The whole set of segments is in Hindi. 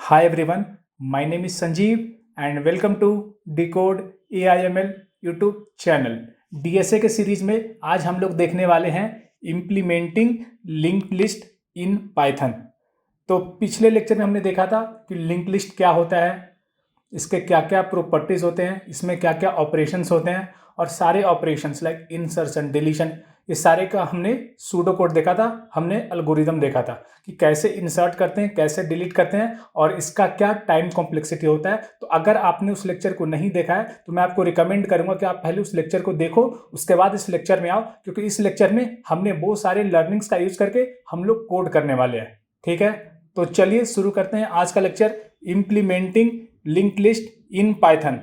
Hi everyone, my name is Sanjeev and welcome to Decode AIML YouTube channel. DSA के सीरीज में आज हम लोग देखने वाले हैं implementing linked list in Python. तो पिछले लेक्चर में हमने देखा था कि लिंक्ड लिस्ट क्या होता है, इसके क्या क्या प्रॉपर्टीज़ होते हैं, इसमें क्या क्या ऑपरेशंस होते हैं और सारे ऑपरेशंस लाइक इंसर्शन डिलीशन ये सारे का हमने सूडो कोड देखा था, हमने एल्गोरिदम देखा था कि कैसे इंसर्ट करते हैं, कैसे डिलीट करते हैं और इसका क्या टाइम कॉम्प्लेक्सिटी होता है। तो अगर आपने उस लेक्चर को नहीं देखा है तो मैं आपको रिकमेंड करूंगा कि आप पहले उस लेक्चर को देखो, उसके बाद इस लेक्चर में आओ, क्योंकि इस लेक्चर में हमने बहुत सारे लर्निंग्स का यूज करके हम लोग कोड करने वाले हैं। ठीक है, तो चलिए शुरू करते हैं आज का lecture, implementing linked list in Python.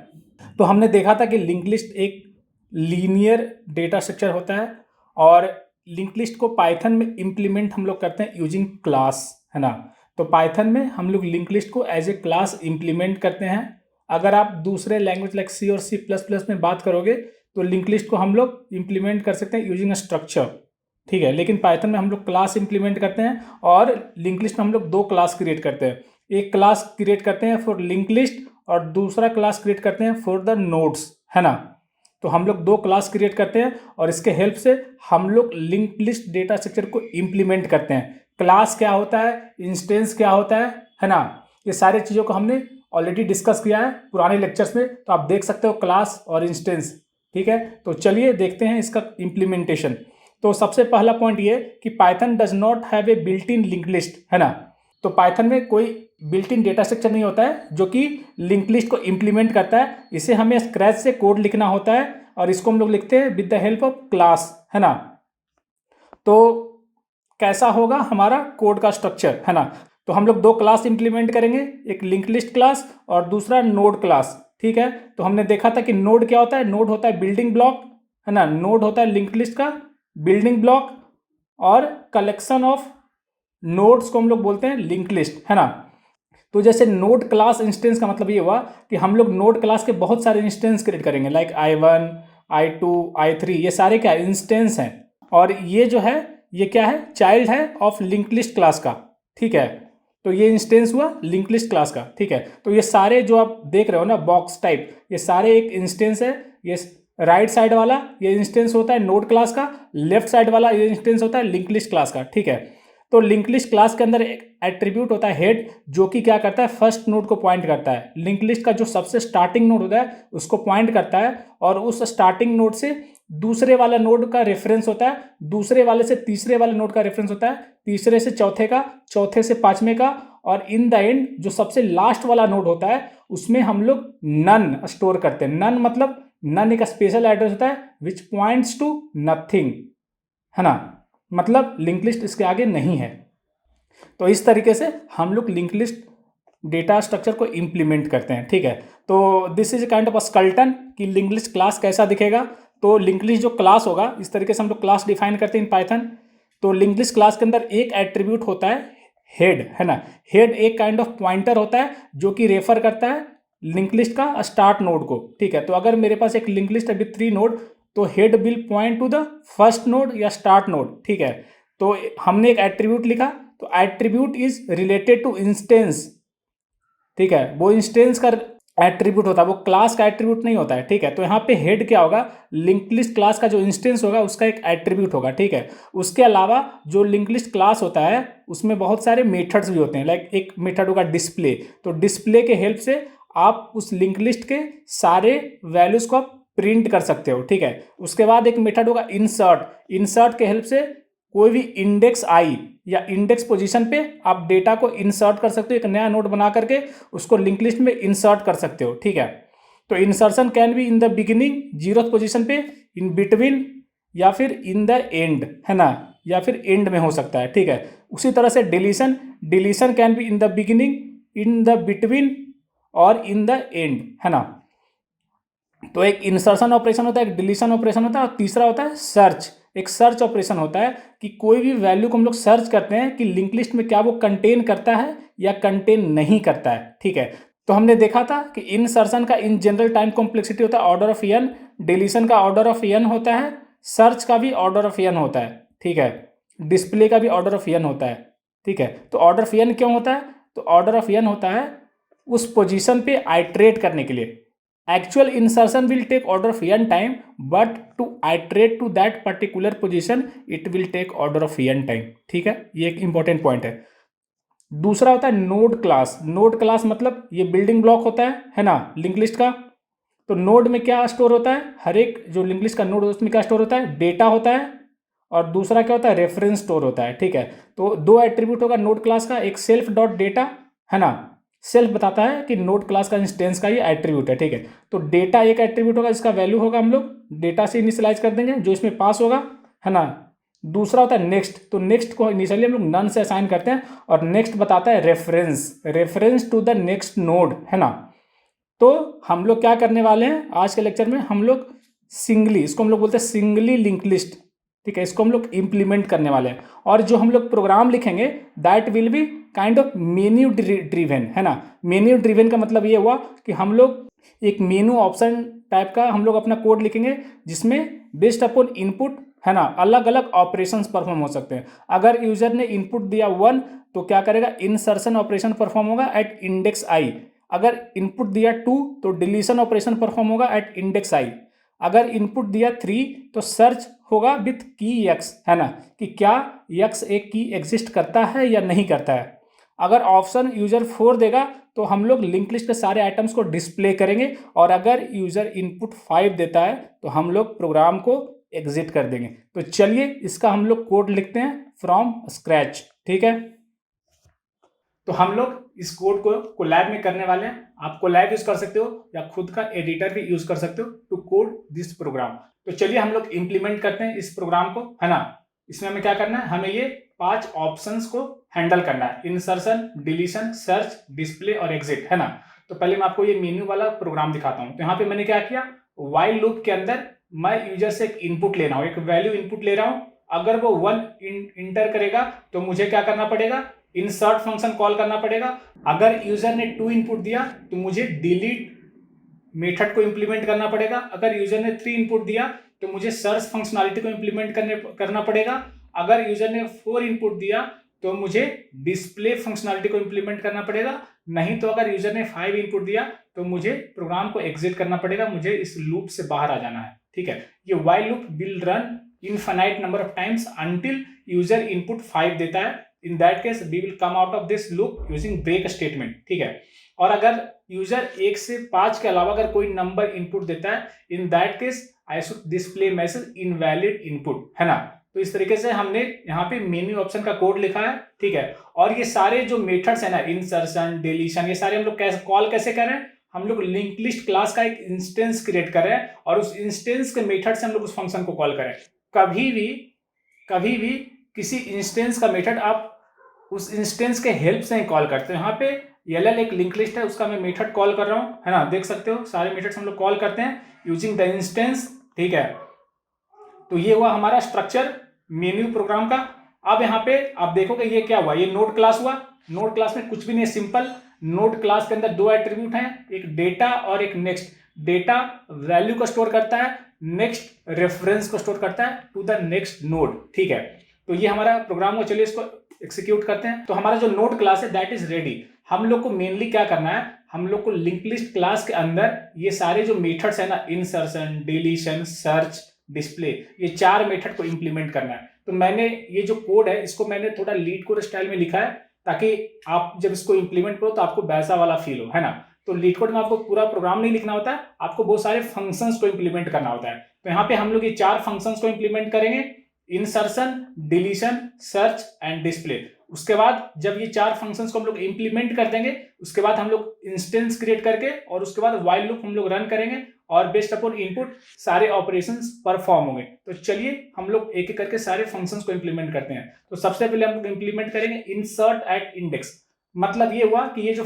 तो हमने देखा था कि लिंक्ड लिस्ट एक लीनियर डेटा स्ट्रक्चर होता है और लिंक्ड लिस्ट को पाइथन में इम्प्लीमेंट हम लोग करते हैं यूजिंग क्लास, है ना। तो पाइथन में हम लोग लिंक्ड लिस्ट को एज ए क्लास इम्प्लीमेंट करते हैं। अगर आप दूसरे लैंग्वेज लाइक सी और सी प्लस प्लस में बात करोगे तो लिंक्ड लिस्ट को हम लोग इम्प्लीमेंट कर सकते हैं यूजिंग अ स्ट्रक्चर, ठीक है। लेकिन पाइथन में हम लोग क्लास इम्प्लीमेंट करते हैं और लिंक्ड लिस्ट में हम लोग दो क्लास क्रिएट करते हैं। एक क्लास क्रिएट करते हैं फॉर लिंक्ड लिस्ट और दूसरा क्लास क्रिएट करते हैं फॉर द नोड्स, है ना। तो हम लोग दो क्लास क्रिएट करते हैं और इसके हेल्प से हम लोग लिंक्ड लिस्ट डेटा स्ट्रक्चर को इम्प्लीमेंट करते हैं। क्लास क्या होता है, इंस्टेंस क्या होता है ना, ये सारी चीज़ों को हमने ऑलरेडी डिस्कस किया है पुराने लेक्चर्स में, तो आप देख सकते हो क्लास और इंस्टेंस। ठीक है, तो चलिए देखते हैं इसका इम्प्लीमेंटेशन। तो सबसे पहला पॉइंट ये कि Python does not have a built in linked list, है ना। तो पाइथन में कोई बिल्ट इन डेटा स्ट्रक्चर नहीं होता है जो कि लिंक्ड लिस्ट को इम्प्लीमेंट करता है। इसे हमें स्क्रैच से कोड लिखना होता है और इसको हम लोग लिखते हैं with the help of class, है ना। तो कैसा होगा हमारा कोड का स्ट्रक्चर, है ना। तो हम लोग दो क्लास इंप्लीमेंट करेंगे, एक लिंक्ड लिस्ट क्लास और दूसरा नोड क्लास। ठीक है, तो हमने देखा था कि नोड क्या होता है, नोड होता है बिल्डिंग ब्लॉक, है ना। नोड होता है लिंक्ड लिस्ट का बिल्डिंग ब्लॉक और कलेक्शन ऑफ नोड्स को हम लोग बोलते हैं लिंक्ड लिस्ट, है ना। तो जैसे नोड क्लास इंस्टेंस का मतलब ये हुआ कि हम लोग नोड क्लास के बहुत सारे इंस्टेंस क्रिएट करेंगे लाइक i1 i2 i3, ये सारे क्या इंस्टेंस हैं और ये जो है ये क्या है, चाइल्ड है ऑफ लिंक्ड लिस्ट क्लास का। ठीक है, तो ये इंस्टेंस हुआ लिंक्ड लिस्ट क्लास का। ठीक है, तो ये सारे जो आप देख रहे हो ना बॉक्स टाइप, ये सारे एक इंस्टेंस है। ये राइट साइड वाला ये इंस्टेंस होता है नोड क्लास का, लेफ्ट साइड वाला ये इंस्टेंस होता है लिंक्ड लिस्ट क्लास का। ठीक है, तो लिंक्ड लिस्ट क्लास के अंदर एक एट्रीब्यूट होता है हेड, जो कि क्या करता है, फर्स्ट नोड को पॉइंट करता है। लिंक्ड लिस्ट का जो सबसे स्टार्टिंग नोड होता है उसको पॉइंट करता है और उस स्टार्टिंग नोड से दूसरे वाला नोड का रेफरेंस होता है, दूसरे वाले से तीसरे वाले नोड का रेफरेंस होता है, तीसरे से चौथे का, चौथे से पांचवें का, और इन द एंड जो सबसे लास्ट वाला नोड होता है उसमें हम लोग नन स्टोर करते हैं। नन मतलब नन एक स्पेशल एड्रेस होता है विच पॉइंट्स टू नथिंग, है ना, मतलब लिंक्ड लिस्ट इसके आगे नहीं है। तो इस तरीके से हम लोग लिंक्ड लिस्ट डेटा स्ट्रक्चर को इम्प्लीमेंट करते हैं। ठीक है, तो this is kind of a skeleton कि लिंक्ड लिस्ट क्लास कैसा दिखेगा। तो लिंक्ड लिस्ट जो क्लास होगा, इस तरीके से हम लोग क्लास डिफाइन करते हैं इन पाइथन। तो लिंक्ड लिस्ट क्लास के अंदर एक एट्रीब्यूट होता है हेड, है ना। हेड एक काइंड ऑफ पॉइंटर होता है जो कि रेफर करता है लिंक्ड लिस्ट का स्टार्ट नोड को। ठीक है, तो अगर मेरे पास एक लिंक्ड लिस्ट है विद 3 नोड, तो head will point two the first node या स्टार्ट नोड। ठीक है, तो हमने एक एट्रीब्यूट लिखा, तो attribute is related to instance. ठीक है, वो इंस्टेंस का एट्रीब्यूट होता है, वो क्लास का एट्रीब्यूट नहीं होता है। ठीक है, तो यहाँ पे हेड क्या होगा, लिंक्ड लिस्ट क्लास का जो इंस्टेंस होगा उसका एक एट्रीब्यूट होगा। ठीक है, उसके अलावा जो लिंक्ड लिस्ट क्लास होता है उसमें बहुत सारे मेथड्स भी होते हैं, लाइक एक मेथड होगा डिस्प्ले। तो डिस्प्ले के हेल्प से आप उस लिंक्ड लिस्ट के सारे वैल्यूज को आप प्रिंट कर सकते हो। ठीक है, उसके बाद एक मेथड होगा इंसर्ट। इंसर्ट के हेल्प से कोई भी इंडेक्स आई या इंडेक्स पोजीशन पे आप डेटा को इंसर्ट कर सकते हो, एक नया नोड बना करके उसको लिंक लिस्ट में इंसर्ट कर सकते हो। ठीक है, तो insertion can be in the beginning 0th position पे, इन बिटवीन, या फिर इन द एंड, है ना, या फिर एंड में हो सकता है। ठीक है, उसी तरह से deletion, deletion can be in the beginning, in the between और इन द एंड, है ना। तो एक इंसर्शन ऑपरेशन होता है, एक डिलीशन ऑपरेशन होता है और तीसरा होता है सर्च। एक सर्च ऑपरेशन होता है कि कोई भी वैल्यू को हम लोग सर्च करते हैं कि लिंक लिस्ट में क्या वो कंटेन करता है या कंटेन नहीं करता है। ठीक है, तो हमने देखा था कि इंसर्शन का इन जनरल टाइम कॉम्प्लेक्सिटी होता है ऑर्डर ऑफ n, डिलीशन का ऑर्डर ऑफ n होता है, सर्च का भी ऑर्डर ऑफ n होता है। ठीक है, डिस्प्ले का भी ऑर्डर ऑफ n होता है। ठीक है, तो ऑर्डर ऑफ n क्यों होता है, तो ऑर्डर ऑफ n होता है उस पोजीशन पे आइट्रेट करने के लिए। Actual insertion will take order of n time, but to iterate to that particular position it will take order of n time. ठीक है, ये एक इंपॉर्टेंट पॉइंट है। दूसरा होता है नोड क्लास। नोड क्लास मतलब ये बिल्डिंग ब्लॉक होता है ना, लिंक लिस्ट का। तो नोड में क्या स्टोर होता है, हर एक जो लिंक लिस्ट का नोड होता है उसमें क्या स्टोर होता है, डेटा होता है, और दूसरा क्या होता है, रेफरेंस स्टोर होता है। ठीक है, तो दो एट्रीब्यूट होगा नोड क्लास का, एक सेल्फ डॉट डेटा है ना, सेल्फ बताता है कि नोड क्लास का इंस्टेंस का ये एट्रीब्यूट है। ठीक है, तो डेटा एक एट्रीब्यूट होगा, इसका वैल्यू होगा हम लोग डेटा से इनिशियलाइज कर देंगे जो इसमें पास होगा, है ना। दूसरा होता है नेक्स्ट, तो नेक्स्ट को इनिशियली हम लोग नन से असाइन करते हैं, और नेक्स्ट बताता है reference to the next node, है ना। तो हम लोग क्या करने वाले हैं आज के लेक्चर में, हम लोग सिंगली, इसको हम लोग बोलते हैं सिंगली लिंक लिस्ट। ठीक है, इसको हम लोग इम्प्लीमेंट करने वाले हैं, और जो हम लोग प्रोग्राम लिखेंगे that will be kind of menu driven, है ना। मेन्यू ड्रिवन का मतलब ये हुआ कि हम लोग एक मेनू ऑप्शन टाइप का हम लोग अपना कोड लिखेंगे, जिसमें बेस्ड अपॉन इनपुट, है ना, अलग अलग ऑपरेशंस परफॉर्म हो सकते हैं। अगर यूजर ने इनपुट दिया 1 तो क्या करेगा, इंसर्शन ऑपरेशन परफॉर्म होगा एट इंडेक्स आई। अगर इनपुट दिया 2 तो डिलीशन ऑपरेशन परफॉर्म होगा एट इंडेक्स आई। अगर इनपुट दिया 3 तो सर्च होगा विथ की x, है ना, कि क्या x एक की एग्जिस्ट करता है या नहीं करता है। अगर ऑप्शन यूजर 4 देगा तो हम लोग लिंक लिस्ट के सारे आइटम्स को डिस्प्ले करेंगे, और अगर यूजर इनपुट 5 देता है तो हम लोग प्रोग्राम को एग्जिट कर देंगे। तो चलिए इसका हम लोग कोड लिखते हैं फ्रॉम स्क्रैच। ठीक है, तो हम लोग इस कोड को कोलैब में करने वाले हैं। आप कोलैब यूज कर सकते हो या खुद का एडिटर भी यूज कर सकते हो टू कोड दिस प्रोग्राम। तो चलिए हम लोग इंप्लीमेंट करते हैं इस प्रोग्राम को, है ना। इसमें हमें क्या करना है, हमें ये 5 ऑप्शंस को हैंडल करना है, इंसर्शन, डिलीशन, सर्च, डिस्प्ले और एग्जिट, है ना। तो पहले मैं आपको ये मेन्यू वाला प्रोग्राम दिखाता हूँ। तो यहाँ पे मैंने क्या किया, व्हाइल लूप के अंदर मैं यूजर से एक इनपुट ले रहा हूँ, एक वैल्यू इनपुट ले रहा हूँ। अगर वो 1 इंटर करेगा तो मुझे क्या करना पड़ेगा, इंसर्ट फंक्शन कॉल करना पड़ेगा। अगर यूजर ने 2 इनपुट दिया तो मुझे डिलीट मेथड को इंप्लीमेंट करना पड़ेगा। अगर यूजर ने 3 इनपुट दिया तो मुझे सर्च फंक्शनैलिटी को इंप्लीमेंट करना पड़ेगा। अगर यूजर ने 4 इनपुट दिया तो मुझे डिस्प्ले फंक्शनैलिटी को इंप्लीमेंट करना पड़ेगा। नहीं तो अगर यूजर ने 5 इनपुट दिया तो मुझे प्रोग्राम को एग्जिट करना पड़ेगा, मुझे इस लूप से बाहर आ जाना है। ठीक है, ये while loop will run infinite number of times until user input 5 देता है। In that case we will come out of this loop using break statement. ठीक है, और अगर यूजर 1 से 5 के अलावा अगर कोई नंबर इनपुट देता है, in that case I should display message invalid input, है ना। तो इस तरीके से हमने यहाँ पे मेन्यू ऑप्शन का कोड लिखा है। ठीक है, और ये सारे जो मेथड्स है ना, इंसर्शन, डिलीशन, ये सारे हम लोग कैसे कॉल कैसे कर रहे हैं, हम लोग लिंक लिस्ट क्लास का एक इंस्टेंस क्रिएट कर रहे हैं, और उस इंस्टेंस के मेथड से हम लोग उस फंक्शन को कॉल करें। कभी भी किसी इंस्टेंस का मेथड आप उस इंस्टेंस के हेल्प से ही कॉल करते हो। यहाँ पे ll एक लिंक लिस्ट है, उसका मैं मेथड कॉल कर रहा हूँ, है ना, देख सकते हो सारे मेथड्स हम लोग कॉल करते हैं यूजिंग द इंस्टेंस। ठीक है, तो ये हुआ हमारा स्ट्रक्चर मेन्यू प्रोग्राम का। अब यहाँ पे आप देखोगे ये क्या हुआ, ये नोड क्लास हुआ। नोड क्लास में कुछ भी नहीं, सिंपल नोड क्लास के अंदर 2 एट्रीब्यूट हैं, एक डेटा और एक नेक्स्ट। डेटा वैल्यू को स्टोर करता है, नेक्स्ट रेफरेंस को स्टोर करता है टू द नेक्स्ट नोड। ठीक है, तो ये हमारा प्रोग्राम हो, चलिए इसको एक्सिक्यूट करते हैं। तो हमारा जो नोड क्लास है दैट इज रेडी। हम लोग को मेनली क्या करना है, हम लोग को लिंक लिस्ट क्लास के अंदर ये सारे जो मेथड्स है ना, इंसर्शन, डिलीशन, सर्च, डिस्प्ले, ये 4 मेथड को इंप्लीमेंट करना है। तो मैंने ये जो कोड है इसको मैंने थोड़ा लीड कोड स्टाइल में लिखा है, ताकि आप जब इसको इंप्लीमेंट करो तो आपको वैसा वाला फील हो, है ना। तो लीड कोड में आपको पूरा प्रोग्राम नहीं लिखना होता है, आपको बहुत सारे फंक्शंस को इंप्लीमेंट करना होता है। तो यहाँ पे हम लोग ये 4 फंक्शंस को इंप्लीमेंट करेंगे, insertion, deletion, search and display. उसके बाद जब ये 4 फंक्शंस को हम लोग इंप्लीमेंट कर देंगे, उसके बाद हम लोग इंस्टेंस क्रिएट करके और उसके बाद व्हाइल लूप हम लोग रन करेंगे, और बेस्ड अपॉन इनपुट सारे ऑपरेशंस परफॉर्म होंगे। तो चलिए हम लोग एक एक करके सारे फंक्शंस को इंप्लीमेंट करते हैं। तो सबसे पहले हम लोग इंप्लीमेंट करेंगे इंसर्ट एट इंडेक्स। मतलब ये हुआ कि ये जो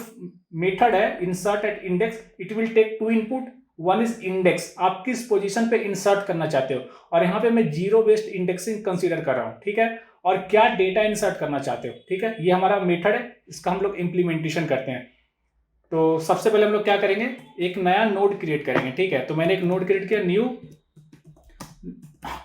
मेथड है insert at index, it will take 2 input, 1 is index, आप किस पोजीशन पे इंसर्ट करना चाहते हो, और यहाँ पे मैं जीरो बेस्ड इंडेक्सिंग कंसीडर कर रहा हूँ। ठीक है, और क्या डेटा इंसर्ट करना चाहते हो। ठीक है, ये हमारा मेथड है, इसका हम लोग इंप्लीमेंटेशन करते हैं। तो सबसे पहले हम लोग क्या करेंगे, एक नया नोड क्रिएट करेंगे। ठीक है, तो मैंने एक नोड क्रिएट किया, new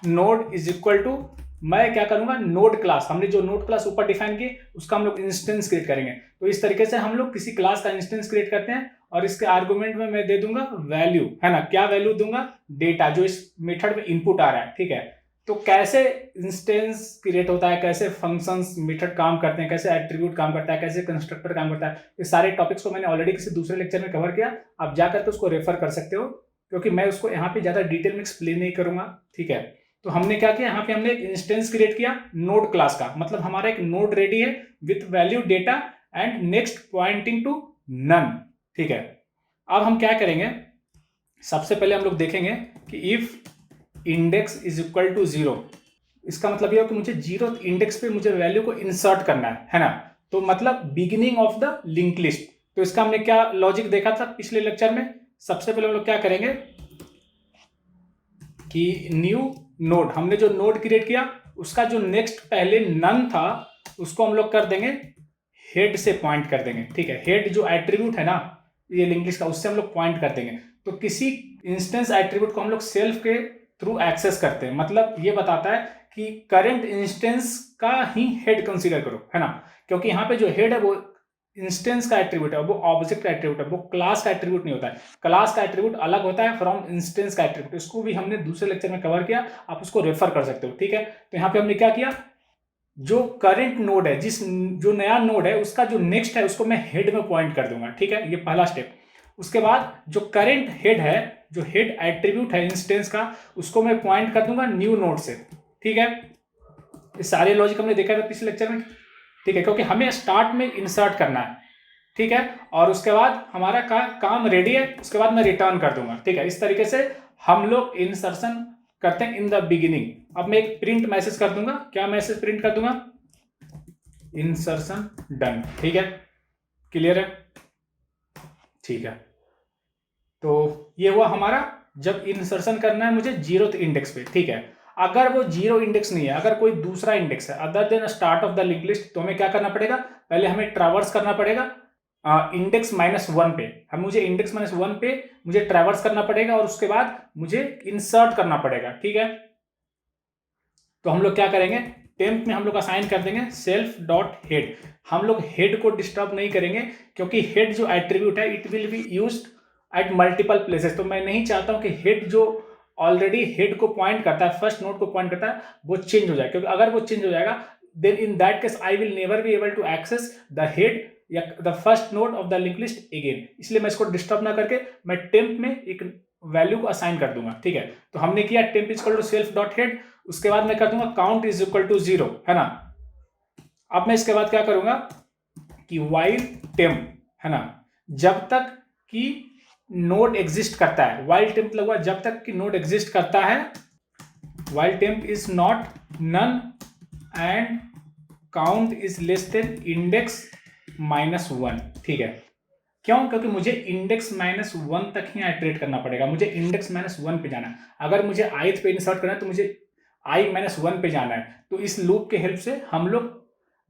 node is equal to मैं क्या करूंगा, नोड क्लास, हमने जो नोड क्लास ऊपर डिफाइन किए उसका हम लोग इंस्टेंस क्रिएट करेंगे। तो इस तरीके से हम लोग किसी क्लास का इंस्टेंस क्रिएट करते हैं और इसके आर्गुमेंट में मैं दे दूंगा वैल्यू, है ना। क्या वैल्यू दूंगा, डेटा जो इस मेथड में इनपुट आ रहा है, ठीक है। तो कैसे इंस्टेंस क्रिएट होता है, कैसे फंक्शंस मेथड काम करते हैं, कैसे एट्रीब्यूट काम करता है, कैसे कंस्ट्रक्टर काम करता है, ये सारे टॉपिक्स को मैंने ऑलरेडी किसी दूसरे लेक्चर में कवर किया, आप जाकर के उसको रेफर कर सकते हो, क्योंकि मैं उसको यहाँ पे ज्यादा डिटेल में एक्सप्लेन नहीं करूंगा, ठीक है। तो हमने क्या किया, यहाँ पे हमने एक इंस्टेंस क्रिएट किया नोड क्लास का, मतलब हमारा एक नोड रेडी है with value data and next pointing to none, ठीक है। अब हम क्या करेंगे, सबसे पहले हम लोग देखेंगे कि if index is equal to 0, इसका मतलब यह है कि मुझे 0 इंडेक्स पे मुझे वैल्यू को इंसर्ट करना है ना। तो मतलब beginning of the link list. तो इसका हमने क्या लॉजिक देखा था पिछले लेक्चर में। सबसे पहले हम लोग क्या करेंगे कि न्यू नोड, हमने जो नोड क्रिएट किया उसका जो नेक्स्ट पहले नन था उसको हम लोग कर देंगे हेड से पॉइंट कर देंगे, ठीक है। हेड जो एट्रीब्यूट है ना ये लिंक लिस्ट का, उससे हम लोग पॉइंट कर देंगे। तो किसी इंस्टेंस एट्रीब्यूट को हम लोग सेल्फ के थ्रू एक्सेस करते हैं, मतलब ये बताता है कि करंट इंस्टेंस का ही हेड कंसीडर करो, है ना। क्योंकि यहाँ पे जो हेड है वो इंस्टेंस का एट्रीब्यूट है, वो ऑब्जेक्ट का एट्रीब्यूट है, वो क्लास का एट्रीब्यूट नहीं होता है। क्लास का एट्रीब्यूट अलग होता है फ्रॉम इंस्टेंस का एट्रीब्यूट, इसको भी हमने दूसरे लेक्चर में कवर किया, आप उसको रेफर कर सकते हो, ठीक है। तो यहाँ पे हमने क्या किया, जो करंट नोड है, जो नया नोड है उसका जो नेक्स्ट है उसको मैं हेड में पॉइंट कर दूंगा, ठीक है, ये पहला स्टेप। उसके बाद जो करंट हेड है, जो हेड एट्रीब्यूट है इंस्टेंस का, उसको मैं पॉइंट कर दूंगा न्यू नोड से, ठीक है। ये सारे लॉजिक हमने देखा था पिछले लेक्चर में, ठीक है, क्योंकि हमें स्टार्ट में इंसर्ट करना है, ठीक है। और उसके बाद हमारा काम रेडी है, उसके बाद मैं रिटर्न कर दूंगा, ठीक है। इस तरीके से हम लोग इंसर्शन करते हैं इन द बिगिनिंग। अब मैं एक प्रिंट मैसेज कर दूंगा, क्या मैसेज प्रिंट कर दूंगा, इंसर्शन डन, ठीक है, क्लियर है, ठीक है। तो ये हुआ हमारा जब इंसर्शन करना है मुझे 0th इंडेक्स पे, ठीक है। अगर वो 0 इंडेक्स नहीं है, अगर कोई दूसरा इंडेक्स है other than start of the link list, तो हमें क्या करना पड़ेगा, पहले हमें ट्रैवर्स करना पड़ेगा इंडेक्स -1 पे। हम मुझे इंडेक्स -1 पे मुझे ट्रैवर्स करना पड़ेगा और उसके बाद मुझे इंसर्ट करना पड़ेगा, ठीक है। तो हम लोग क्या करेंगे, टेम्प में हम लोग असाइन कर देंगे सेल्फ डॉट हेड। हम लोग हेड को डिस्टर्ब नहीं करेंगे, क्योंकि हेड जो एट्रीब्यूट है it will be used at multiple places. तो मैं नहीं चाहता हूं कि हेड जो ऑलरेडी हेड को पॉइंट करता है, फर्स्ट नोड को पॉइंट करता है, वो चेंज हो जाए, क्योंकि अगर वो चेंज हो जाएगा then in that case I will never be able to access the head या the first node of the link list again. इसलिए मैं इसको डिस्टर्ब ना करके मैं टेम्प में एक वैल्यू को असाइन कर दूंगा, ठीक है। तो हमने किया temp is equal to self dot head, उसके बाद मैं कर दूंगा काउंट इज इक्वल टू 0, है ना। अब मैं इसके बाद क्या करूंगा कि वाइल टेम्प, है ना, जब तक कि नोड एग्जिस्ट करता है, वाइल टेम्प लगवा जब तक कि नोड एग्जिस्ट करता है, while temp is not none and count is less than index -1, ठीक है। क्यों, क्योंकि मुझे इंडेक्स -1 तक ही आइटरेट करना पड़ेगा, मुझे इंडेक्स -1 पे जाना है। अगर मुझे ith पे इंसर्ट करना है तो मुझे i-1 पे जाना है। तो इस लूप के हेल्प से हम लोग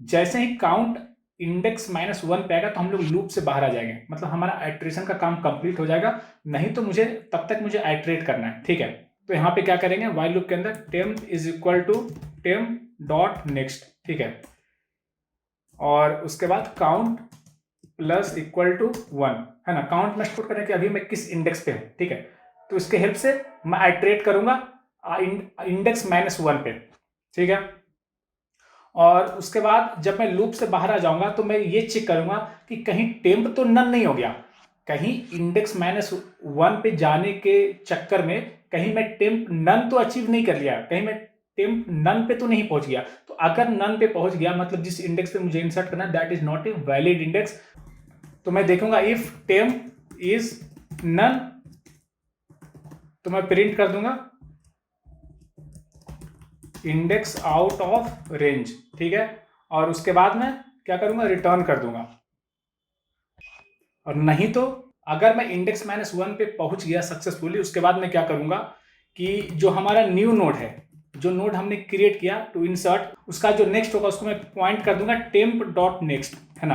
जैसे ही काउंट इंडेक्स -1 पे आएगा तो हम लोग लूप से बाहर आ जाएंगे, मतलब हमारा आइट्रेशन का काम कंप्लीट हो जाएगा। नहीं तो मुझे तब तक मुझे आइट्रेट करना है, ठीक है। तो यहाँ पे क्या करेंगे, वाइल लूप के अंदर temp is equal to temp dot next, ठीक है, और उसके बाद काउंट प्लस इक्वल टू 1, है ना। काउंट में स्टोर करें कि अभी मैं किस इंडेक्स पे हूं, ठीक है। तो इसके हेल्प से मैं आइट्रेट करूंगा इंडेक्स -1 पे, ठीक है। और उसके बाद जब मैं लूप से बाहर आ जाऊंगा तो मैं ये चेक करूंगा कि कहीं टेम्प तो नन नहीं हो गया, कहीं इंडेक्स -1 पे जाने के चक्कर में कहीं मैं टेम्प नन तो अचीव नहीं कर लिया, कहीं मैं टेम्प नन पे तो नहीं पहुंच गया। तो अगर नन पे पहुंच गया मतलब जिस इंडेक्स पे मुझे इंसर्ट करना है that is not a valid index. तो मैं देखूंगा इफ टेम्प इज नन, तो मैं प्रिंट कर दूंगा इंडेक्स आउट ऑफ रेंज, ठीक है। और उसके बाद मैं क्या करूंगा, रिटर्न कर दूंगा। और नहीं तो अगर मैं इंडेक्स -1 पे पहुंच गया सक्सेसफुली, उसके बाद मैं क्या करूंगा कि जो हमारा न्यू नोड है, जो नोड हमने क्रिएट किया टू इंसर्ट, उसका जो नेक्स्ट होगा उसको मैं पॉइंट कर दूंगा टेम्प डॉट नेक्स्ट, है ना।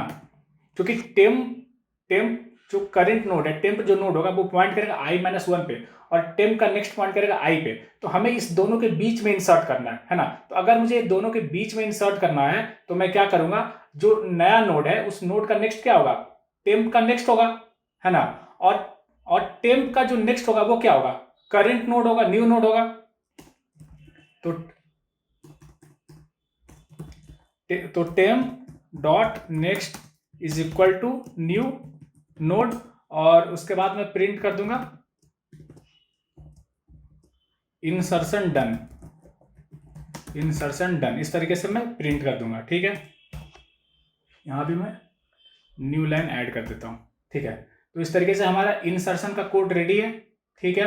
क्योंकि टेम्प जो करंट नोड है, टेम्प जो नोड होगा वो पॉइंट करेगा i-1 पे और टेम्प का नेक्स्ट पॉइंट करेगा i पे। तो हमें इस दोनों के बीच में इंसर्ट करना है ना। तो अगर मुझे दोनों के बीच में इंसर्ट करना है तो मैं क्या करूंगा, जो नया नोड है उस नोड का नेक्स्ट क्या होगा, टेम्प का नेक्स्ट होगा, है ना। और टेम्प का जो नेक्स्ट होगा वो क्या होगा, करंट नोड होगा, न्यू नोड होगा। तो temp dot next is equal to new node, और उसके बाद मैं प्रिंट कर दूंगा इंसर्शन डन, इंसर्शन डन। इस तरीके से मैं प्रिंट कर दूंगा, ठीक है। यहां भी मैं न्यू लाइन ऐड कर देता हूं, ठीक है। तो इस तरीके से हमारा इंसर्शन का कोड रेडी है, ठीक है।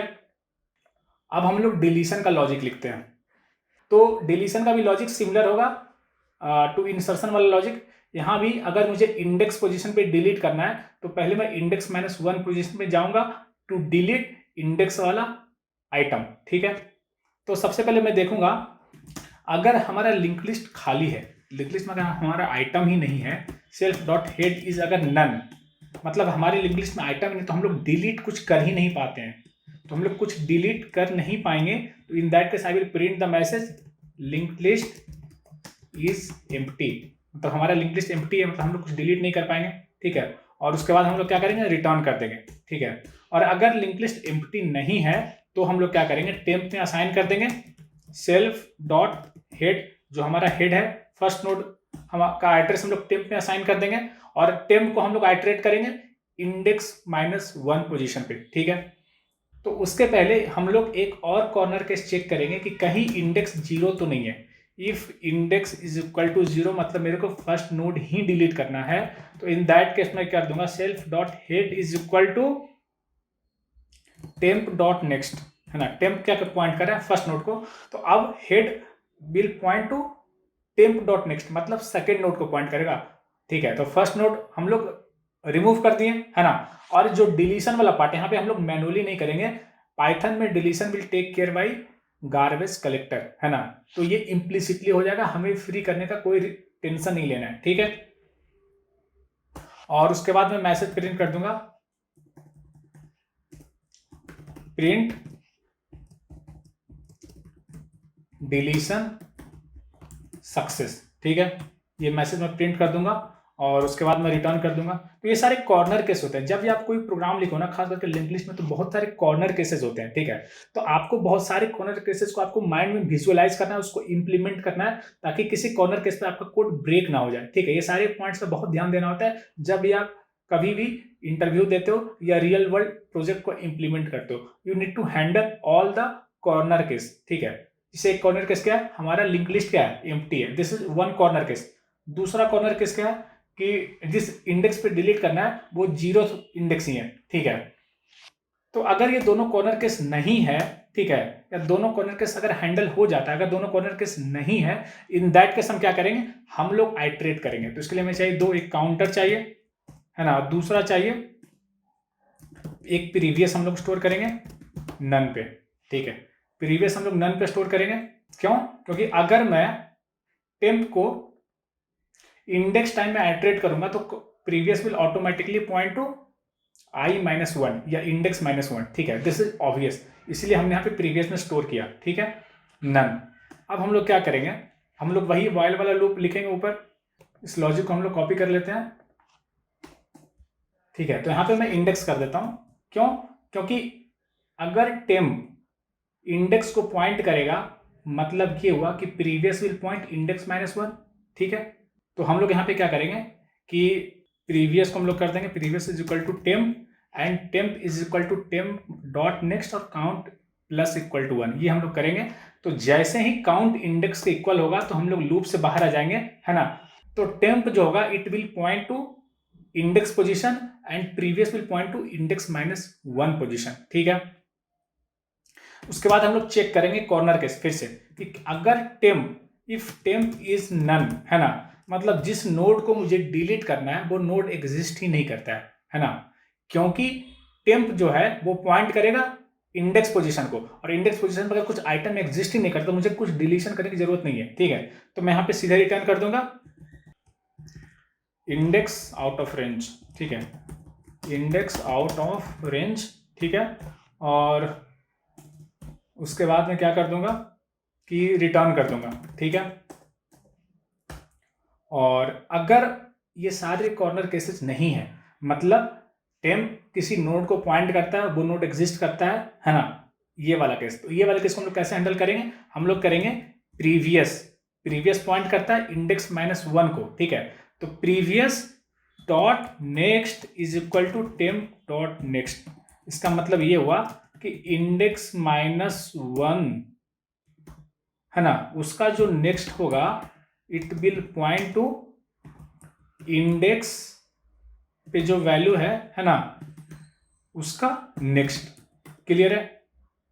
अब हम लोग डिलीशन का लॉजिक लिखते हैं। तो डिलीशन का भी लॉजिक सिमिलर होगा टू इंसर्शन वाला लॉजिक। यहाँ भी अगर मुझे इंडेक्स पोजीशन पे डिलीट करना है तो पहले मैं इंडेक्स -1 पोजीशन पे जाऊंगा टू डिलीट इंडेक्स वाला आइटम, ठीक है। तो सबसे पहले मैं देखूंगा अगर हमारा लिंक लिस्ट खाली है, लिंक लिस्ट में अगर हमारा आइटम ही नहीं है, सेल्फ डॉट हेड इज अगर नन, मतलब हमारी लिंक लिस्ट में आइटम नहीं, तो हम लोग डिलीट कुछ कर ही नहीं पाते हैं, तो हम लोग कुछ डिलीट कर नहीं पाएंगे। तो इन that case I will print the message link list is empty, मतलब हमारा लिंक लिस्ट एम्प्टी है, मतलब हम लोग कुछ डिलीट नहीं कर पाएंगे, ठीक है। और उसके बाद हम लोग क्या करेंगे, रिटर्न कर देंगे, ठीक है। और अगर लिंक लिस्ट एम्प्टी नहीं है तो हम लोग क्या करेंगे, टेम्प में असाइन कर देंगे सेल्फ डॉट हेड, जो हमारा हेड है फर्स्ट नोड का एड्रेस हम लोग टेम्प में असाइन कर देंगे, और टेम्प को हम लोग आइटरेट करेंगे इंडेक्स -1 पोजीशन पे, ठीक है। तो उसके पहले हम लोग एक और कॉर्नर केस चेक करेंगे कि कहीं इंडेक्स 0 तो नहीं है। If index is equal to 0 मतलब मेरे को फर्स्ट नोड ही डिलीट करना है, तो इन दैट केस मैं क्या दूंगा, self dot head is equal to temp dot next, है ना। टेम्प क्या पॉइंट कर रहा है, फर्स्ट नोड को, तो अब head will point two temp dot next, मतलब सेकेंड नोड को पॉइंट करेगा, ठीक है। तो फर्स्ट नोड हम लोग रिमूव कर दिए, है ना। और जो डिलीशन वाला पार्ट है यहाँ पे हम लोग मैनुअली नहीं करेंगे, पाइथन में deletion will take care by garbage collector, है ना। तो ये इम्प्लिसिटली हो जाएगा, हमें फ्री करने का कोई टेंशन नहीं लेना है, ठीक है। और उसके बाद मैं मैसेज प्रिंट कर दूंगा, प्रिंट डिलीशन सक्सेस, ठीक है। ये मैसेज मैं प्रिंट कर दूंगा और उसके बाद मैं रिटर्न कर दूंगा। तो ये सारे कॉर्नर केस होते हैं जब भी आप कोई प्रोग्राम लिखो ना, खास करके लिंक लिस्ट में, तो बहुत सारे कॉर्नर केसेस होते हैं, ठीक है। तो आपको बहुत सारे कॉर्नर केसेस को आपको माइंड में विजुअलाइज करना है, उसको इंप्लीमेंट करना है, ताकि किसी कॉर्नर केस पे आपका कोड ब्रेक ना हो जाए, ठीक है। ये सारे पॉइंट्स पर बहुत ध्यान देना होता है जब भी आप कभी भी इंटरव्यू देते हो या रियल वर्ल्ड प्रोजेक्ट को इंप्लीमेंट करते हो। You need to handle all the corner case, ठीक है। जैसे एक कॉर्नर केस क्या है, हमारा लिंक लिस्ट क्या है, एम्प्टी है, this is one corner case. दूसरा कॉर्नर केस क्या है कि जिस इंडेक्स पे डिलीट करना है वो 0 इंडेक्स ही है, ठीक है। तो अगर ये दोनों कॉर्नर केस नहीं है, ठीक है, या दोनों कॉर्नर केस अगर हैंडल हो जाता है, अगर दोनों कॉर्नर केस नहीं है, इन दैट केस हम क्या करेंगे, हम लोग आइटरेट करेंगे। तो इसके लिए हमें चाहिए दो, एक काउंटर चाहिए, है ना, दूसरा चाहिए एक प्रीवियस हम लोग स्टोर करेंगे नन पे, ठीक है। प्रीवियस हम लोग नन पे स्टोर करेंगे, क्यों, क्योंकि अगर मैं टेम्प को इंडेक्स टाइम में आइटरेट करूंगा तो previous will automatically point two i-1 या इंडेक्स -1, ठीक है। दिस इज ऑब्वियस, इसलिए हमने यहाँ पे प्रीवियस में स्टोर किया, ठीक है, नन। अब हम लोग क्या करेंगे, हम लोग वही वाइल वाला लूप लिखेंगे ऊपर, इस लॉजिक को हम लोग कॉपी कर लेते हैं, ठीक है। तो यहाँ पे मैं इंडेक्स कर देता हूँ, क्यों, क्योंकि अगर टेम्प इंडेक्स को पॉइंट करेगा मतलब ये हुआ कि प्रीवियस विल पॉइंट इंडेक्स -1, ठीक है। तो हम लोग यहाँ पे क्या करेंगे कि प्रीवियस को हम लोग कर देंगे previous is equal to temp, and temp is equal to temp dot next और काउंट प्लस इक्वल टू 1, ये हम लोग करेंगे। तो जैसे ही काउंट इंडेक्स के इक्वल होगा तो हम लोग लूप से बाहर आ जाएंगे, है ना। तो टेम्प जो होगा it will point two index position and previous will point two index -1 position, ठीक है। उसके बाद हम लोग चेक करेंगे कॉर्नर केस फिर से कि अगर temp, if temp is none, है ना, मतलब जिस नोड को मुझे डिलीट करना है वो नोड एग्जिस्ट ही नहीं करता है ना, क्योंकि टेम्प जो है वो पॉइंट करेगा इंडेक्स पोजीशन को, और इंडेक्स पोजीशन पर अगर कुछ आइटम एग्जिस्ट ही नहीं करता तो मुझे कुछ डिलीशन करने की जरूरत नहीं है, ठीक है। तो मैं यहाँ पे सीधे रिटर्न कर दूंगा इंडेक्स आउट ऑफ रेंज, ठीक है, इंडेक्स आउट ऑफ रेंज, ठीक है। और उसके बाद मैं क्या कर दूंगा कि रिटर्न कर दूंगा, ठीक है। और अगर ये सारे कॉर्नर केसेस नहीं है, मतलब टेम्प किसी नोड को पॉइंट करता है, वो नोड एग्जिस्ट करता है ना, ये वाला केस। तो ये वाला केस को हम लोग कैसे हैंडल करेंगे, हम लोग करेंगे प्रीवियस पॉइंट करता है इंडेक्स -1 को, ठीक है। तो previous dot next is equal to temp dot next. इसका मतलब ये हुआ कि इंडेक्स -1 है ना, उसका जो नेक्स्ट होगा it will point two index पे जो वैल्यू है ना, उसका नेक्स्ट। क्लियर है,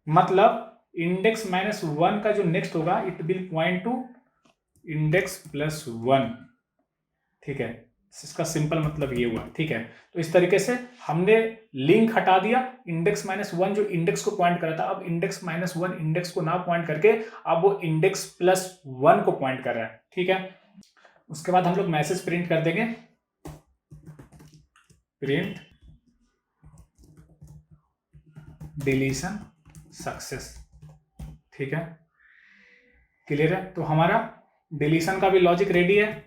मतलब इंडेक्स -1 का जो नेक्स्ट होगा it will point two index +1, ठीक है। इसका सिंपल मतलब ये हुआ, ठीक है। तो इस तरीके से हमने लिंक हटा दिया, इंडेक्स -1 जो इंडेक्स को पॉइंट कर रहा था, अब इंडेक्स -1 इंडेक्स को ना पॉइंट करके अब वो इंडेक्स +1 को पॉइंट कर रहा है, ठीक है। उसके बाद हम लोग मैसेज प्रिंट कर देंगे, प्रिंट डिलीशन सक्सेस, ठीक है। क्लियर है, तो हमारा डिलीशन का भी लॉजिक रेडी है।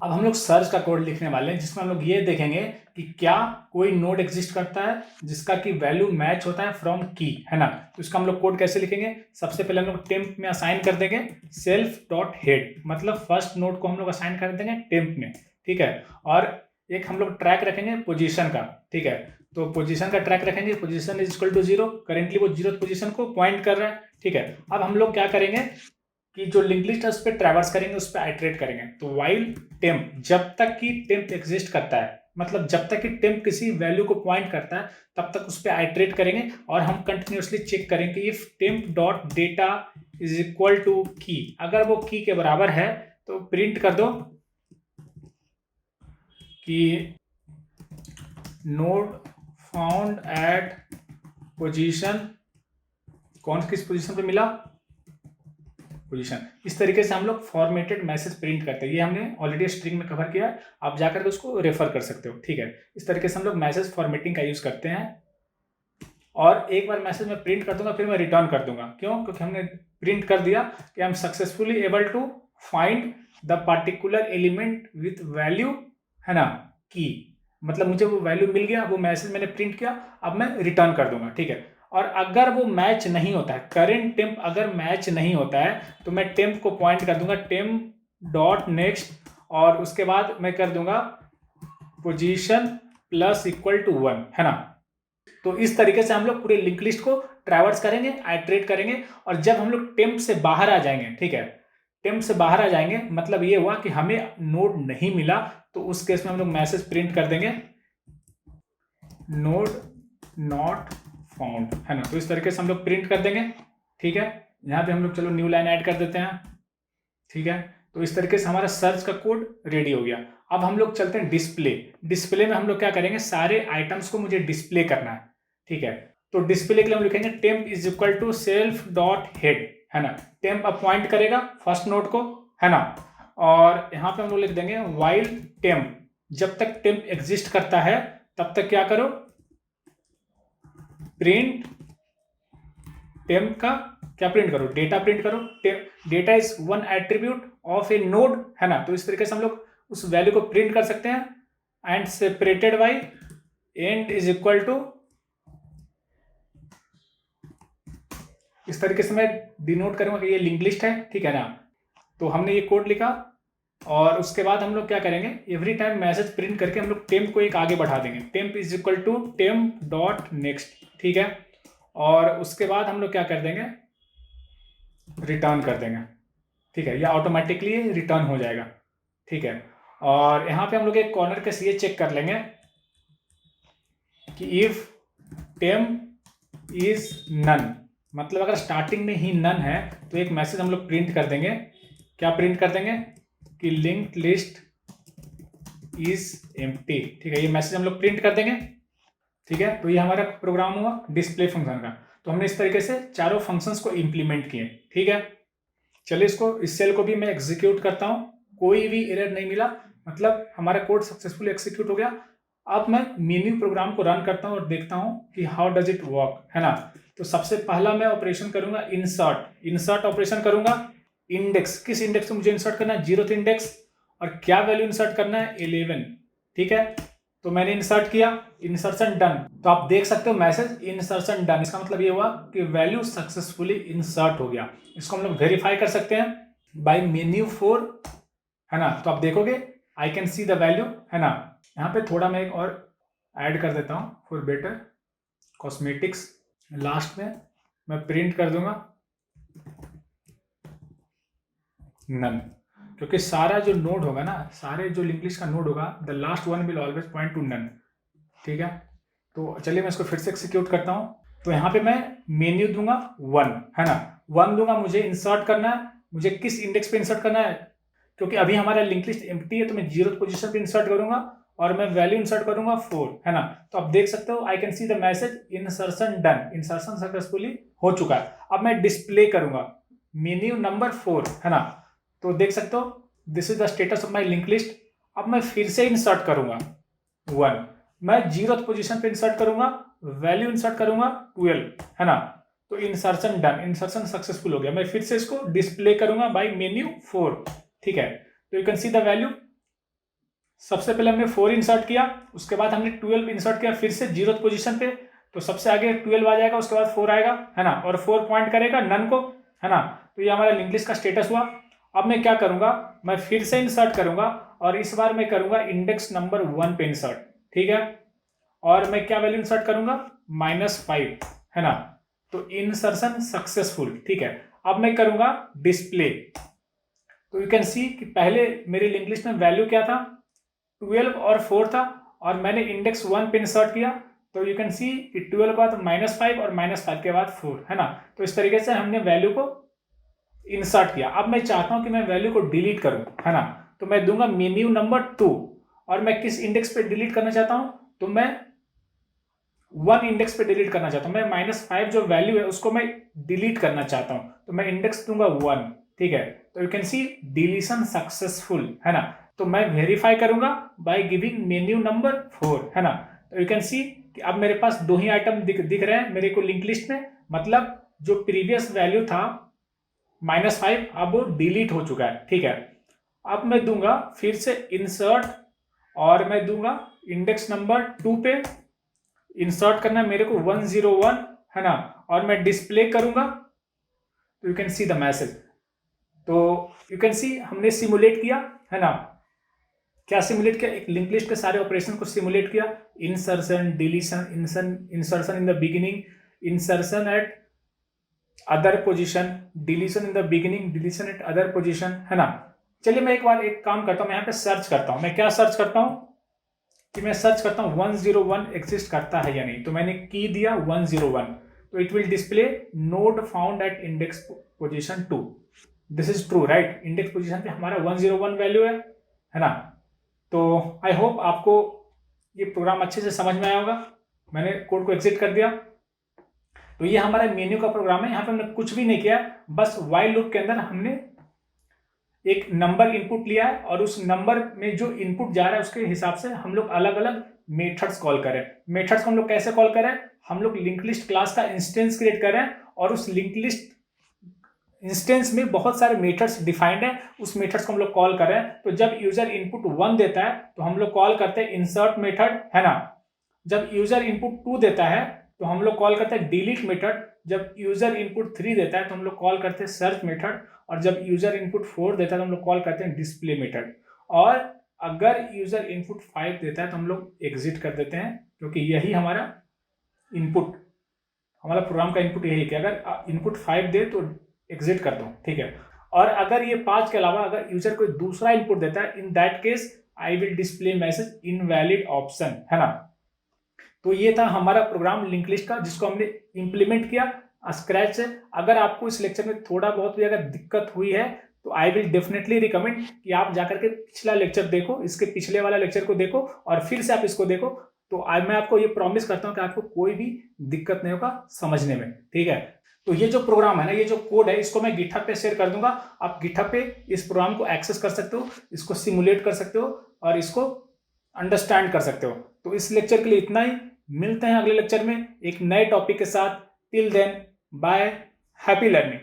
अब हम लोग सर्च का कोड लिखने वाले हैं, जिसमें हम लोग ये देखेंगे कि क्या कोई नोड एग्जिस्ट करता है जिसका कि वैल्यू मैच होता है फ्रॉम की, है ना। तो इसका हम लोग कोड कैसे लिखेंगे, सबसे पहले हम लोग टेम्प में असाइन कर देंगे सेल्फ डॉट हेड, मतलब फर्स्ट नोड को हम लोग असाइन कर देंगे टेम्प में, ठीक है। और एक हम लोग ट्रैक रखेंगे पोजीशन का, ठीक है। तो पोजीशन का ट्रैक रखेंगे, position is equal to 0, currently वो 0th पोजीशन को पॉइंट कर रहा है, ठीक है। अब हम लोग क्या करेंगे कि जो लिंक लिस्ट है उस पर ट्रैवर्स करेंगे, उस पर आइट्रेट करेंगे। तो वाइल टेम्प, जब तक कि टेम्प एग्जिस्ट करता है, मतलब जब तक कि टेम्प किसी वैल्यू को पॉइंट करता है तब तक उस पर आइट्रेट करेंगे, और हम कंटिन्यूसली चेक करेंगे if temp dot data is equal to key, अगर वो की के बराबर है तो प्रिंट कर दो कि नोड फाउंड एट पोजीशन, कौन किस पोजीशन पे मिला, पोजीशन। इस तरीके से हम लोग फॉर्मेटेड मैसेज प्रिंट करते हैं, ये हमने ऑलरेडी स्ट्रिंग में कवर किया है, आप जाकर के उसको रेफर कर सकते हो, ठीक है। इस तरीके से हम लोग मैसेज फॉर्मेटिंग का यूज करते हैं। और एक बार मैसेज में प्रिंट कर दूंगा, फिर मैं रिटर्न कर दूंगा, क्यों, क्योंकि हमने प्रिंट कर दिया कि I am successfully able to find the particular element with value, है ना, की, मतलब मुझे वो वैल्यू मिल गया, वो मैसेज मैंने प्रिंट किया, अब मैं रिटर्न कर दूंगा, ठीक है। और अगर वो मैच नहीं होता है, करेंट टेम्प अगर मैच नहीं होता है, तो मैं टेम्प को पॉइंट कर दूंगा टेम्प डॉट नेक्स्ट, और उसके बाद मैं कर दूंगा पोजीशन प्लस इक्वल टू 1, है ना। तो इस तरीके से हम लोग पूरे लिंक लिस्ट को ट्रैवर्स करेंगे, आइट्रेट करेंगे, और जब हम लोग टेम्प से बाहर आ जाएंगे, ठीक है, टेम्प से बाहर आ जाएंगे, मतलब ये हुआ कि हमें नोड नहीं मिला, तो उस केस में हम लोग मैसेज प्रिंट कर देंगे नोड नॉट फाउंड, है ना। तो इस तरीके से हम लोग प्रिंट कर देंगे, ठीक है। यहाँ पे हम लोग चलो न्यू लाइन ऐड कर देते हैं, ठीक है। तो इस तरीके से हमारा सर्च का कोड रेडी हो गया। अब हम लोग चलते हैं डिस्प्ले में हम लोग क्या करेंगे, सारे आइटम्स को मुझे डिस्प्ले करना है, ठीक है। तो डिस्प्ले के लिए हम लिखेंगे temp is equal to self dot head, है ना। टेम्प अब पॉइंट करेगा फर्स्ट नोड को, है ना। और यहाँ पे हम लोग लिख देंगे वाइल टेम्प, जब तक टेम्प एग्जिस्ट करता है तब तक क्या करो, प्रिंट टेम्प का क्या प्रिंट करो, डेटा प्रिंट करो। Data is one attribute of A node, है ना। तो इस तरीके से हम लोग उस वैल्यू को प्रिंट कर सकते हैं, end separated by end is equal to, इस तरीके से मैं डिनोट करूंगा कि ये लिंक लिस्ट है, ठीक है ना। तो हमने ये कोड लिखा, और उसके बाद हम लोग क्या करेंगे, एवरी टाइम मैसेज प्रिंट करके हम लोग टेम्प को एक आगे बढ़ा देंगे, temp is equal to temp dot next, ठीक है। और उसके बाद हम लोग क्या कर देंगे, रिटर्न कर देंगे, ठीक है, या ऑटोमेटिकली रिटर्न हो जाएगा, ठीक है। और यहाँ पे हम लोग एक कॉर्नर के ये चेक कर लेंगे कि इफ टेम्प इज नन, मतलब अगर स्टार्टिंग में ही नन है तो एक मैसेज हम लोग प्रिंट कर देंगे, क्या प्रिंट कर देंगे कि लिंक्ड लिस्ट इज एम्प्टी, ठीक है। ये मैसेज हम लोग प्रिंट कर देंगे, ठीक है। तो ये हमारा प्रोग्राम हुआ डिस्प्ले फंक्शन का। तो हमने इस तरीके से चारों फंक्शंस को इंप्लीमेंट किए, ठीक है। चलिए इस सेल को भी मैं एग्जीक्यूट करता हूँ, कोई भी एरर नहीं मिला, मतलब हमारा कोड सक्सेसफुली एग्जीक्यूट हो गया। अब मैं मेन्यू प्रोग्राम को रन करता हूँ और देखता हूँ कि हाउ डज इट वर्क, है ना। तो सबसे पहला मैं ऑपरेशन करूंगा इंसर्ट ऑपरेशन करूंगा। इंडेक्स, किस इंडेक्स को मुझे इंसर्ट करना है, 0th इंडेक्स, और क्या वैल्यू इंसर्ट करना है, 11, ठीक है। तो मैंने इंसर्ट किया, इंसर्शन डन। तो आप देख सकते हो मैसेज इंसर्शन डन, इसका मतलब ये हुआ कि वैल्यू सक्सेसफुली इंसर्ट हो गया। इसको हम लोग वेरीफाई कर सकते हैं बाय मेन्यू 4, है ना। तो आप देखोगे I can see the value, है ना। यहाँ पे थोड़ा मैं एक और ऐड कर देता हूँ फॉर बेटर कॉस्मेटिक्स। लास्ट में मैं प्रिंट कर दूंगा नन, क्योंकि सारा जो नोड होगा ना, सारे जो लिंक लिस्ट का नोड होगा, the last one will always point to none, ठीक है। तो चलिए मैं इसको फिर से एक्सिक्यूट करता हूँ। तो यहाँ पे मैं मेन्यू दूंगा 1, है ना, 1 दूंगा। मुझे इंसर्ट करना है, मुझे किस इंडेक्स पे इंसर्ट करना है, क्योंकि अभी हमारा लिंक लिस्ट एम्प्टी है, तो मैं 0th पोजीशन पे इंसर्ट करूंगा और मैं वैल्यू इंसर्ट करूंगा 4, है ना। तो आप देख सकते हो I can see the message insertion done, insertion successfully हो चुका है। अब मैं डिस्प्ले करूंगा मेन्यू नंबर 4, है ना। तो देख सकते हो this is the status of my link list. अब मैं फिर से इंसर्ट करूंगा 1, मैं 0th पोजीशन पे इंसर्ट करूंगा, वैल्यू इंसर्ट करूंगा 12, है ना। तो इंसर्शन डन, इंसर्शन सक्सेसफुल हो गया। मैं फिर से इसको डिस्प्ले करूंगा बाय मेन्यू 4, ठीक है। तो you can see the value. सबसे पहले हमने 4 इंसर्ट किया, उसके बाद हमने 12 इंसर्ट किया फिर से 0th पोजीशन पे, तो सबसे आगे 12 आ जाएगा, उसके बाद 4 आएगा, है ना, और 4 पॉइंट करेगा नन को, है ना। तो ये हमारा लिंक लिस्ट का स्टेटस हुआ। अब मैं क्या करूंगा, मैं फिर से इंसर्ट करूंगा और इस बार मैं करूंगा इंडेक्स नंबर 1 पे इंसर्ट, ठीक है। और मैं क्या वैल्यू इंसर्ट करूंगा, -5, है ना। तो इंसर्शन सक्सेसफुल, ठीक है। अब मैं करूंगा डिस्प्ले। तो यू कैन सी कि पहले मेरी लिंक लिस्ट में वैल्यू क्या था, 12 और 4 था, और मैंने इंडेक्स 1 पे इंसर्ट किया। तो यू कैन सी कि 12 के बाद -5 और -5 के बाद 4, है ना। तो इस तरीके से हमने वैल्यू को इंसर्ट किया। अब मैं चाहता हूं कि मैं वैल्यू को डिलीट करूं, है ना। तो मैं दूंगा मेन्यू नंबर 2, और मैं किस इंडेक्स पे डिलीट करना चाहता हूं, तो मैं 1 इंडेक्स पे डिलीट करना चाहता हूं। मैं -5 जो वैल्यू है उसको मैं डिलीट करना चाहता हूं, तो मैं इंडेक्स दूंगा 1, ठीक है। तो you can see deletion successful, है ना। तो मैं वेरीफाई करूंगा बाय गिविंग मेन्यू नंबर 4, है ना। तो यू कैन सी कि अब मेरे पास 2 ही आइटम दिख रहे हैं मेरे को लिंक लिस्ट में, मतलब जो प्रीवियस वैल्यू था -5 अब वो डिलीट हो चुका है, ठीक है। अब मैं दूंगा फिर से इंसर्ट, और मैं दूंगा इंडेक्स नंबर 2 पे इंसर्ट करना है मेरे को 101, है ना, और मैं डिस्प्ले करूंगा। तो you can see the message. तो यू कैन सी हमने सिमुलेट किया, है ना। क्या सिमुलेट किया, एक लिंक लिस्ट के सारे ऑपरेशन को सिमुलेट किया, insertion, deletion, insertion in the beginning, insertion eight other position, deletion in the beginning, deletion eight other position, है ना। चलिए मैं एक बार एक काम करता हूं, मैं यहाँ पे सर्च करता हूं। मैं क्या सर्च करता हूं कि मैं सर्च करता हूं 101 एग्जिस्ट करता है या नहीं। तो मैंने की दिया 101, तो it will display node found at index position 2। This is true, right. Index position पे हमारा 101 वैल्यू है ना। तो आई होप आपको ये प्रोग्राम अच्छे से समझ में आया होगा। मैंने कोड को एग्जिट कर दिया। तो ये हमारा मेन्यू का प्रोग्राम है। यहाँ पे हमने कुछ भी नहीं किया, बस व्हाइल लूप के अंदर हमने एक नंबर इनपुट लिया है, और उस नंबर में जो इनपुट जा रहा है उसके हिसाब से हम लोग अलग अलग मेथड्स कॉल करें। मेथड्स को हम लोग कैसे कॉल करें, हम लोग लिंक लिस्ट क्लास का इंस्टेंस क्रिएट करें, और उस लिंक लिस्ट इंस्टेंस में बहुत सारे मेथड्स डिफाइंड है, उस मेथड्स को हम लोग कॉल कर रहे हैं। तो जब यूजर इनपुट 1 देता है तो हम लोग कॉल करते हैं इंसर्ट मेथड, है ना। जब यूजर इनपुट 2 देता है तो हम लोग कॉल करते हैं डिलीट मेथड। जब यूजर इनपुट 3 देता है तो हम लोग कॉल करते हैं सर्च मेथड, और जब यूजर इनपुट 4 देता है तो हम लोग कॉल करते हैं डिस्प्ले मेथड। और अगर यूजर इनपुट 5 देता है तो हम लोग एग्जिट कर देते हैं, क्योंकि यही हमारा इनपुट, हमारा प्रोग्राम का इनपुट यही है कि अगर इनपुट 5 दे तो एग्जिट कर दो, ठीक है। और अगर ये 5 के अलावा अगर यूजर कोई दूसरा इनपुट देता है, in that case I will display message invalid option, है ना। तो ये था हमारा प्रोग्राम लिंक लिस्ट का, जिसको हमने इंप्लीमेंट किया स्क्रैच से। अगर आपको इस लेक्चर में थोड़ा बहुत भी अगर दिक्कत हुई है तो आई विल डेफिनेटली रिकमेंड कि आप जाकर के पिछला लेक्चर देखो, इसके पिछले वाला लेक्चर को देखो, और फिर से आप इसको देखो। तो आज मैं आपको ये प्रॉमिस करता हूं कि आपको कोई भी दिक्कत नहीं होगा समझने में, ठीक है। तो ये जो प्रोग्राम है ना, ये जो कोड है, इसको मैं गिटहब पे शेयर कर दूंगा। आप गिटहब पे इस प्रोग्राम को एक्सेस कर सकते हो, इसको सिमुलेट कर सकते हो, और इसको अंडरस्टैंड कर सकते हो। तो इस लेक्चर के लिए इतना ही, मिलते हैं अगले लेक्चर में एक नए टॉपिक के साथ। Till then bye, happy learning.